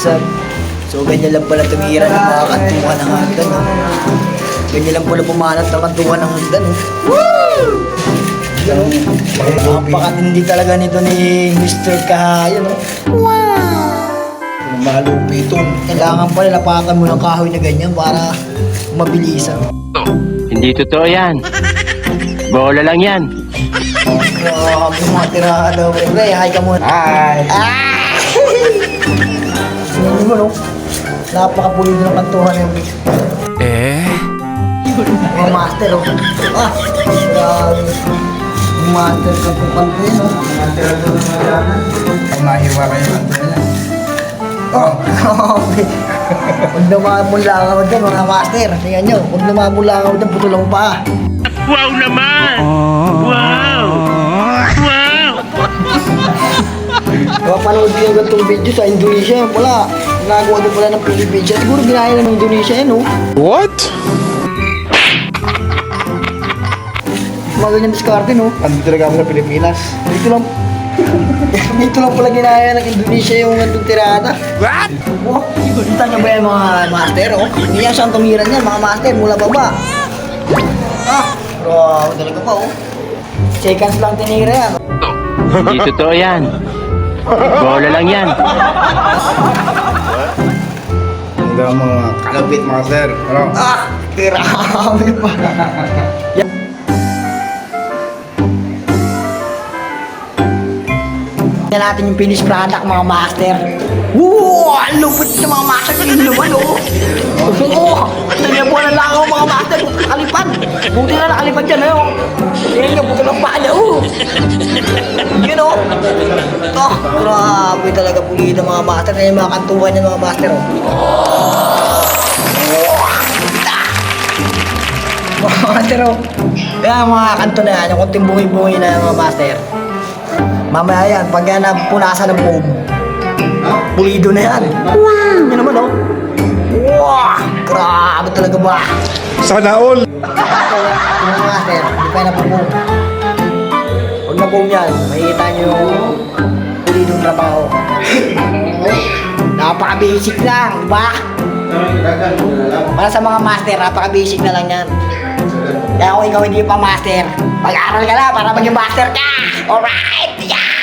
up? So ganyan lang pala tumira ng mga kantuhan ng hagdan, no? Ganyan lang pala pumanat ng kantuhan ng hagdan, no? Woo! Napakatindi talaga nito ni Mr. Kahayan, no? Malupitong. Kailangan pala lapakan mo ng kahoy na ganyan para mabilisan. Hindi totoo yan. Bola lang yan. Oh, grabe mga tirahan daw. Pre, hi ka muna. Hi! Hindi mo, no? Napakapulido ng kantuhan yung mga master, oh. Ah, grabe. Yung master ka kung kanto yun, oh. Pag mahiwa kayo ang na. Oh, grabe. Huwag namamula ka dyan, mga master. Tingnan nyo, huwag namamula ka dyan, putulong pa. Wow naman! Wow! Wow! Napapanood ko yung ganitong video sa Indonesia. Wala. Nagawa din pala ng Pilipinas. Siguro ginaya na ng Indonesia yan, no? What? Mga ganyan diskarte, no? Andito talaga ako sa Pilipinas. Dito lang. Dito lang pala ginaya ng Indonesia yung ganitong tirada. What? Oh, kita nyo ba yan mga master, oh? Hindi yan siyang tumiran yan, mga master, mula baba. Ah, grabe talaga pa, oh. Seconds lang tinira yan. Hindi totoo yan. Bola lang yan. Hindi ako mga kalapit mga sir. Ano? Ah, grabe pa. Yan natin yung finished product, mga master. Wow! Ang lupit ng mga master. Yung luman, oh. Oo! Tinyabuan na lang ako, mga master. Buti nakalipad. Buti na nakalipad dyan, oh. Tingnan nyo, buti ng paa niya, oh. Yun, oh. Ito, grabe talaga pulido mga master. Yan yung mga kantuhan niya, mga master, oh. Mga master, oh. Kaya mga kanto na yan, yung kunting bungi-bungi na yan, mga master. Mamaya yan, pag yan napunasan ng foam, pulido na yan. Wow! Yan naman, oh. Wow! Grabe talaga ba? Sana all! Mga master, hindi pa yan napag-foam. Huwag na foam yan, makikita nyo yung pulidong trabaho. Napaka-basic lang, di ba? Para sa mga master, napaka-basic na lang yan. Kaya kung ikaw hindi pa master, mag-aaral ka na para maging master ka! Alright! Yeah!